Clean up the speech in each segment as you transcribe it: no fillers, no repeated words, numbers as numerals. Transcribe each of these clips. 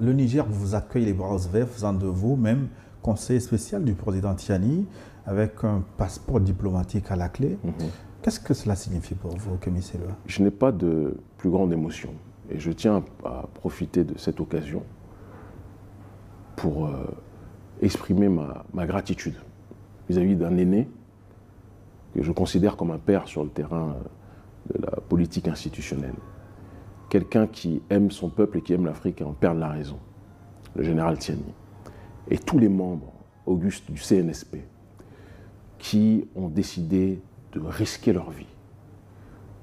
Le Niger vous accueille les bras ouverts, faisant de vous même conseiller spécial du président Tiani, avec un passeport diplomatique à la clé. Qu'est-ce que cela signifie pour vous, Kémy Séloa? Je n'ai pas de plus grande émotion. Et je tiens à profiter de cette occasion pour exprimer ma gratitude vis-à-vis d'un aîné que je considère comme un père sur le terrain de la politique institutionnelle. Quelqu'un qui aime son peuple et qui aime l'Afrique et en perd la raison, le général Tiani. Et tous les membres augustes du CNSP qui ont décidé de risquer leur vie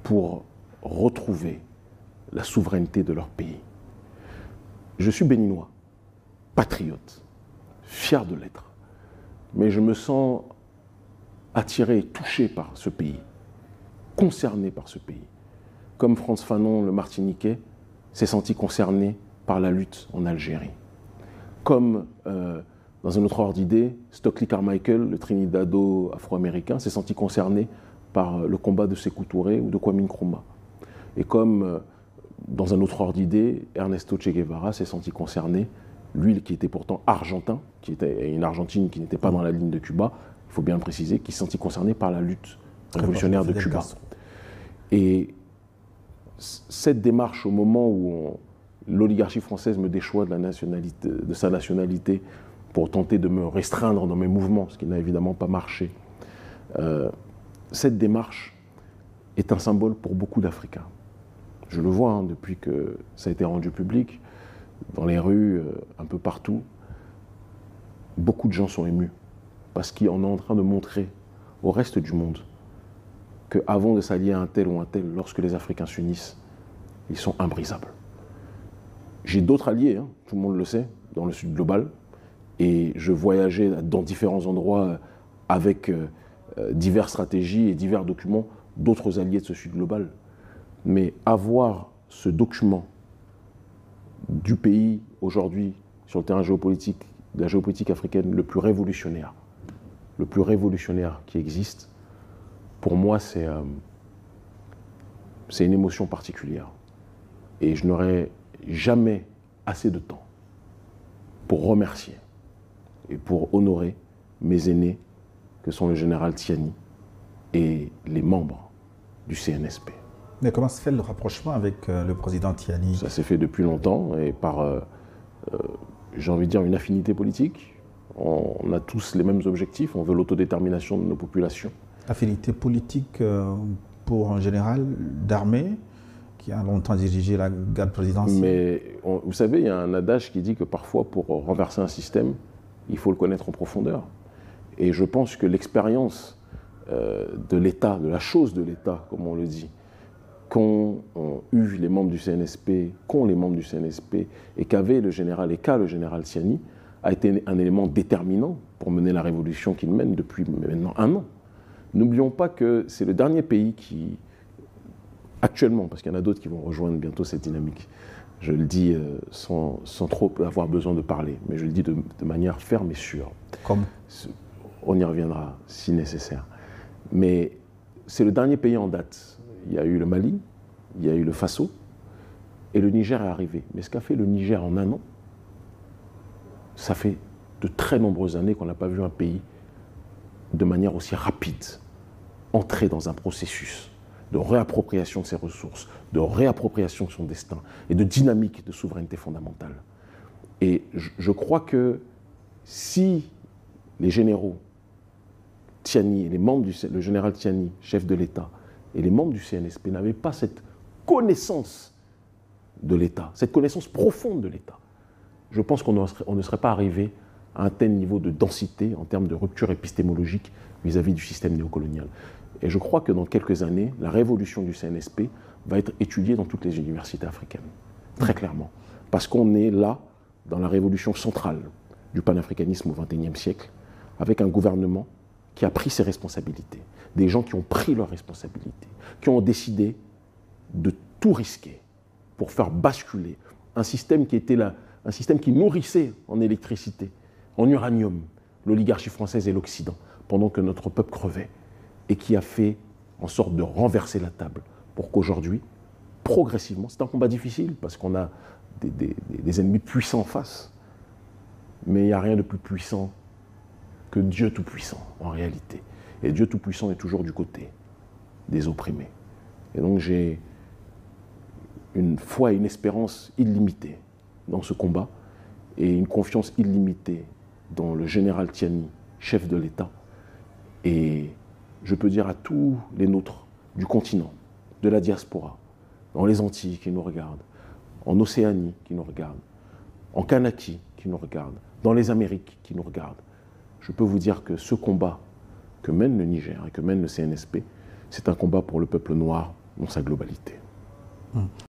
pour retrouver la souveraineté de leur pays. Je suis béninois, patriote, fier de l'être, mais je me sens attiré et touché par ce pays, concerné par ce pays. Comme Frantz Fanon, le Martiniquais, s'est senti concerné par la lutte en Algérie. Comme, dans un autre ordre d'idée, Stokely Carmichael, le Trinidado-afro-américain, s'est senti concerné par le combat de Sékou Touré ou de Kwame Nkrumah. Et comme, dans un autre ordre d'idée, Ernesto Che Guevara s'est senti concerné, lui qui était pourtant argentin, qui était une Argentine qui n'était pas dans la ligne de Cuba, il faut bien le préciser, qui s'est senti concerné par la lutte révolutionnaire de Cuba. Et cette démarche, au moment où l'oligarchie française me déchoit de sa nationalité pour tenter de me restreindre dans mes mouvements, ce qui n'a évidemment pas marché, cette démarche est un symbole pour beaucoup d'Africains. Je le vois depuis que ça a été rendu public, dans les rues, un peu partout. Beaucoup de gens sont émus parce qu'on est en train de montrer au reste du monde qu'avant de s'allier à un tel ou un tel, lorsque les Africains s'unissent, ils sont imbrisables. J'ai d'autres alliés, tout le monde le sait, dans le Sud global, et je voyageais dans différents endroits avec diverses stratégies et divers documents d'autres alliés de ce Sud global. Mais avoir ce document du pays aujourd'hui sur le terrain géopolitique, de la géopolitique africaine le plus révolutionnaire qui existe, pour moi c'est une émotion particulière. Et je n'aurai jamais assez de temps pour remercier et pour honorer mes aînés que sont le général Tiani et les membres du CNSP. Mais comment se fait le rapprochement avec le président Tiani? Ça s'est fait depuis longtemps et par, j'ai envie de dire, une affinité politique. On a tous les mêmes objectifs, on veut l'autodétermination de nos populations. Affinité politique pour un général d'armée qui a longtemps dirigé la garde présidentielle. Mais vous savez, il y a un adage qui dit que parfois, pour renverser un système, il faut le connaître en profondeur. Et je pense que l'expérience de l'État, de la chose de l'État, comme on le dit, qu'ont eu les membres du CNSP, qu'ont les membres du CNSP, et qu'avait le général, et qu'a le général Tiani, a été un élément déterminant pour mener la révolution qu'il mène depuis maintenant 1 an. N'oublions pas que c'est le dernier pays qui, actuellement, parce qu'il y en a d'autres qui vont rejoindre bientôt cette dynamique, je le dis sans trop avoir besoin de parler, mais je le dis de manière ferme et sûre. Comme on y reviendra si nécessaire. Mais c'est le dernier pays en date. Il y a eu le Mali, il y a eu le Faso, et le Niger est arrivé. Mais ce qu'a fait le Niger en 1 an, ça fait de très nombreuses années qu'on n'a pas vu un pays de manière aussi rapide entrer dans un processus de réappropriation de ses ressources, de réappropriation de son destin et de dynamique de souveraineté fondamentale. Et je crois que si les généraux Tiani et les membres le général Tiani, chef de l'État, et les membres du CNSP n'avaient pas cette connaissance de l'État, cette connaissance profonde de l'État, je pense qu'on ne serait pas arrivé à un tel niveau de densité en termes de rupture épistémologique vis-à-vis du système néocolonial. Et je crois que dans quelques années, la révolution du CNSP va être étudiée dans toutes les universités africaines, très clairement. Parce qu'on est là, dans la révolution centrale du panafricanisme au XXIe siècle, avec un gouvernement qui a pris ses responsabilités, des gens qui ont pris leurs responsabilités, qui ont décidé de tout risquer pour faire basculer un système qui était là, un système qui nourrissait en électricité, en uranium, l'oligarchie française et l'Occident, pendant que notre peuple crevait, et qui a fait en sorte de renverser la table pour qu'aujourd'hui, progressivement. C'est un combat difficile parce qu'on a des ennemis puissants en face. Mais il n'y a rien de plus puissant que Dieu Tout-Puissant, en réalité. Et Dieu Tout-Puissant est toujours du côté des opprimés. Et donc j'ai une foi et une espérance illimitée dans ce combat et une confiance illimitée dans le général Tiani, chef de l'État. Et je peux dire à tous les nôtres du continent, de la diaspora, dans les Antilles qui nous regardent, en Océanie qui nous regardent, en Kanaki qui nous regardent, dans les Amériques qui nous regardent, je peux vous dire que ce combat que mène le Niger et que mène le CNSP, c'est un combat pour le peuple noir dans sa globalité.